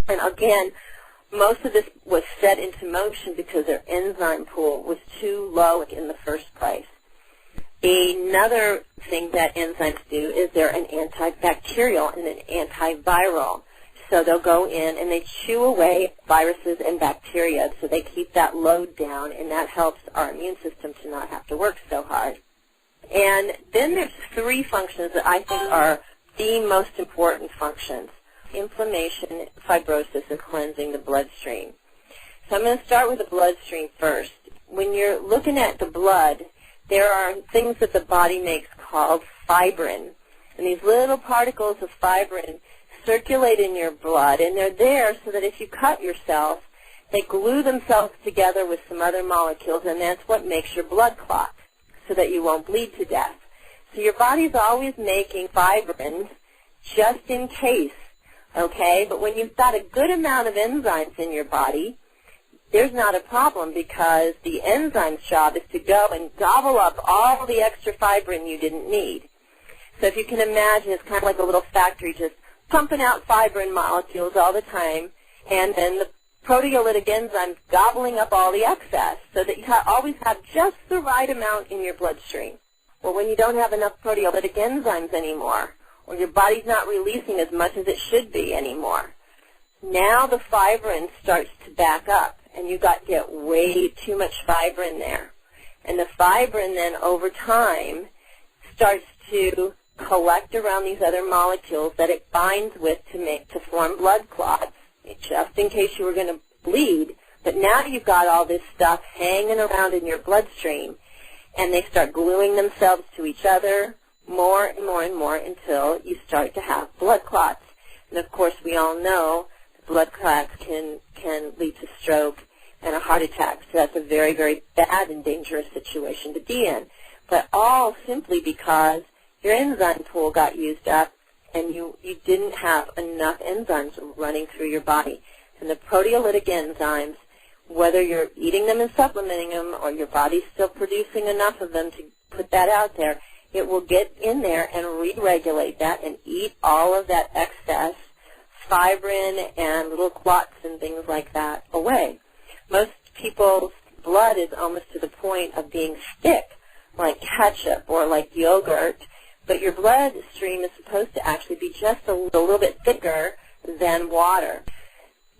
And again, most of this was set into motion because their enzyme pool was too low in the first place. Another thing that enzymes do is they're an antibacterial and an antiviral. So they'll go in and they chew away viruses and bacteria, so they keep that load down, and that helps our immune system to not have to work so hard. And then there's three functions that I think are the most important functions: inflammation, fibrosis, and cleansing the bloodstream. So I'm going to start with the bloodstream first. When you're looking at the blood, there are things that the body makes called fibrin. And these little particles of fibrin circulate in your blood, and they're there so that if you cut yourself, they glue themselves together with some other molecules, and that's what makes your blood clot, so that you won't bleed to death. So your body's always making fibrin just in case, okay? But when you've got a good amount of enzymes in your body, there's not a problem, because the enzyme's job is to go and gobble up all the extra fibrin you didn't need. So if you can imagine, it's kind of like a little factory just pumping out fibrin molecules all the time, and then the proteolytic enzymes gobbling up all the excess, so that you always have just the right amount in your bloodstream. Well, when you don't have enough proteolytic enzymes anymore, or your body's not releasing as much as it should be anymore, now the fibrin starts to back up, and you get way too much fibrin there. And the fibrin then over time starts to collect around these other molecules that it binds with to form blood clots, just in case you were going to bleed. But now you've got all this stuff hanging around in your bloodstream, and they start gluing themselves to each other more and more and more until you start to have blood clots. And of course, we all know that blood clots can lead to stroke and a heart attack. So that's a very, very bad and dangerous situation to be in. But all simply because your enzyme pool got used up, and you didn't have enough enzymes running through your body. And the proteolytic enzymes, whether you're eating them and supplementing them, or your body's still producing enough of them to put that out there, it will get in there and re-regulate that and eat all of that excess fibrin and little clots and things like that away. Most people's blood is almost to the point of being thick, like ketchup or like yogurt, but your bloodstream is supposed to actually be just a little bit thicker than water.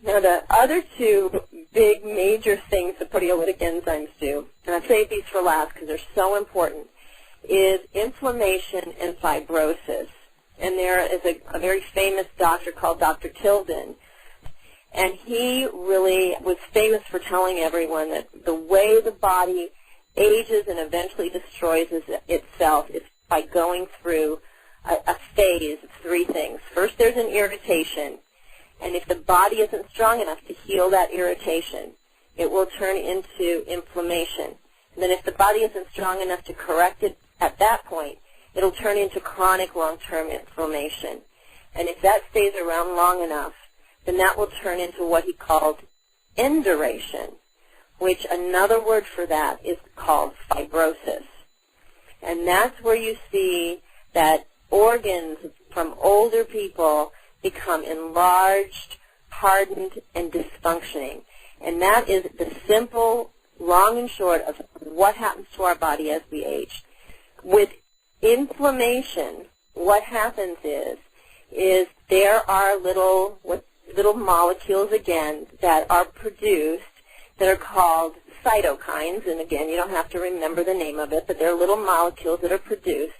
Now, the other two big major things that proteolytic enzymes do, and I've saved these for last because they're so important, is inflammation and fibrosis. And there is a very famous doctor called Dr. Tilden, and he really was famous for telling everyone that the way the body ages and eventually destroys itself is by going through a phase of three things. First, there's an irritation, and if the body isn't strong enough to heal that irritation, it will turn into inflammation. And then if the body isn't strong enough to correct it at that point, it'll turn into chronic long-term inflammation. And if that stays around long enough, then that will turn into what he called induration, which another word for that is called fibrosis. And that's where you see that organs from older people become enlarged, hardened, and dysfunctioning. And that is the simple, long and short of what happens to our body as we age. With inflammation, what happens is there are little molecules, again, that are produced that are called cytokines, and again, you don't have to remember the name of it, but they're little molecules that are produced,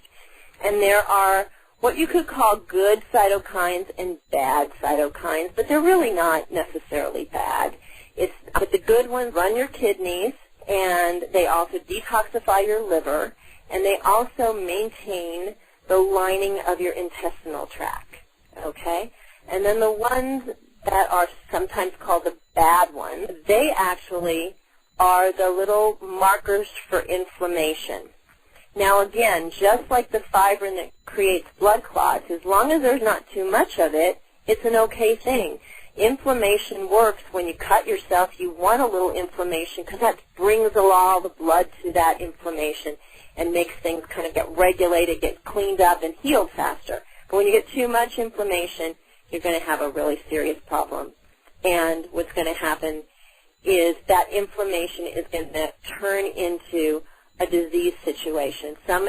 and there are what you could call good cytokines and bad cytokines, but they're really not necessarily bad. But the good ones run your kidneys, and they also detoxify your liver, and they also maintain the lining of your intestinal tract, okay? And then the ones that are sometimes called the bad ones, they actually are the little markers for inflammation. Now again, just like the fibrin that creates blood clots, as long as there's not too much of it, it's an okay thing. Inflammation works when you cut yourself. You want a little inflammation because that brings all the blood to that inflammation and makes things kind of get regulated, get cleaned up, and healed faster. But when you get too much inflammation, you're going to have a really serious problem. and what's going to happen is that inflammation is going to turn into a disease situation. Some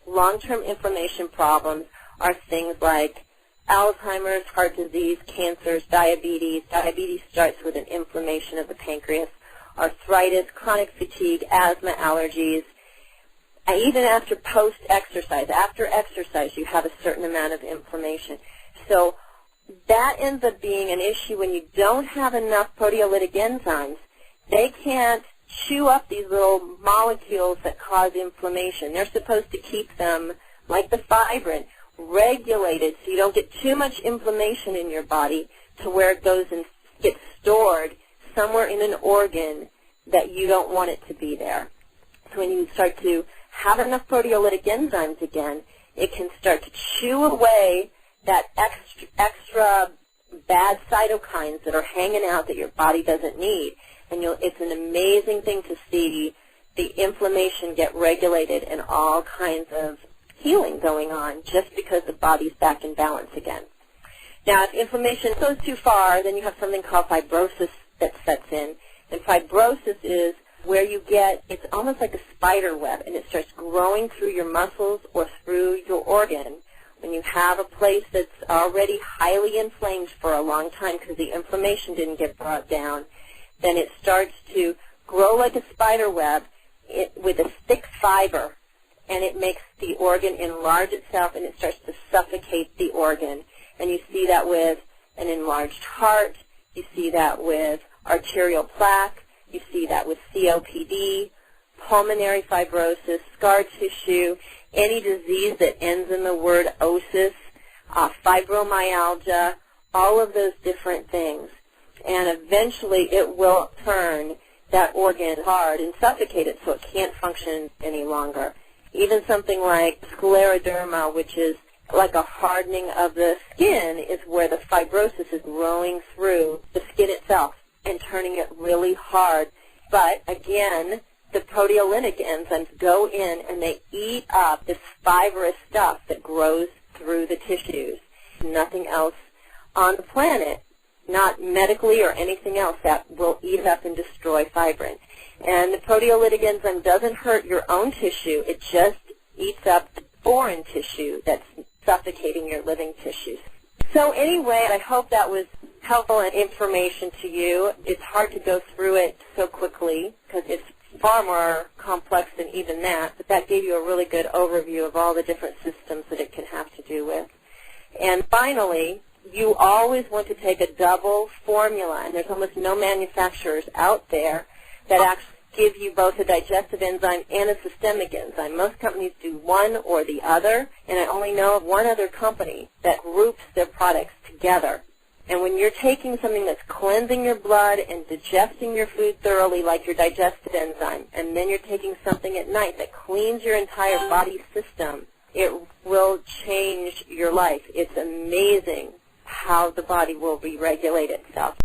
long-term inflammation problems are things like Alzheimer's, heart disease, cancers, diabetes. Diabetes starts with an inflammation of the pancreas, arthritis, chronic fatigue, asthma, allergies. And even after post-exercise, after exercise, you have a certain amount of inflammation. So that ends up being an issue when you don't have enough proteolytic enzymes. They can't chew up these little molecules that cause inflammation. They're supposed to keep them, like the fibrin, regulated so you don't get too much inflammation in your body to where it goes and gets stored somewhere in an organ that you don't want it to be there. So when you start to have enough proteolytic enzymes again, it can start to chew away that extra bad cytokines that are hanging out that your body doesn't need. And it's an amazing thing to see the inflammation get regulated and all kinds of healing going on just because the body's back in balance again. Now, if inflammation goes too far, then you have something called fibrosis that sets in. And fibrosis is where you get, it's almost like a spider web, and it starts growing through your muscles or through your organ. When you have a place that's already highly inflamed for a long time because the inflammation didn't get brought down, then it starts to grow like a spider web with a thick fiber, and it makes the organ enlarge itself, and it starts to suffocate the organ. And you see that with an enlarged heart. You see that with arterial plaque. You see that with COPD, pulmonary fibrosis, scar tissue, any disease that ends in the word osis, fibromyalgia, all of those different things. And eventually it will turn that organ hard and suffocate it so it can't function any longer. Even something like scleroderma, which is like a hardening of the skin, is where the fibrosis is growing through the skin itself and turning it really hard. But again, the proteolytic enzymes go in and they eat up this fibrous stuff that grows through the tissues. Nothing else on the planet, not medically or anything else, that will eat up and destroy fibrin. And the proteolytic enzyme doesn't hurt your own tissue. It just eats up the foreign tissue that's suffocating your living tissues. So anyway, I hope that was helpful and information to you. It's hard to go through it so quickly because it's far more complex than even that, but that gave you a really good overview of all the different systems that it can have to do with. And finally, you always want to take a double formula, and there's almost no manufacturers out there that actually give you both a digestive enzyme and a systemic enzyme. Most companies do one or the other, and I only know of one other company that groups their products together. And when you're taking something that's cleansing your blood and digesting your food thoroughly, like your digestive enzyme, and then you're taking something at night that cleans your entire body system, it will change your life. It's amazing how the body will re-regulate itself.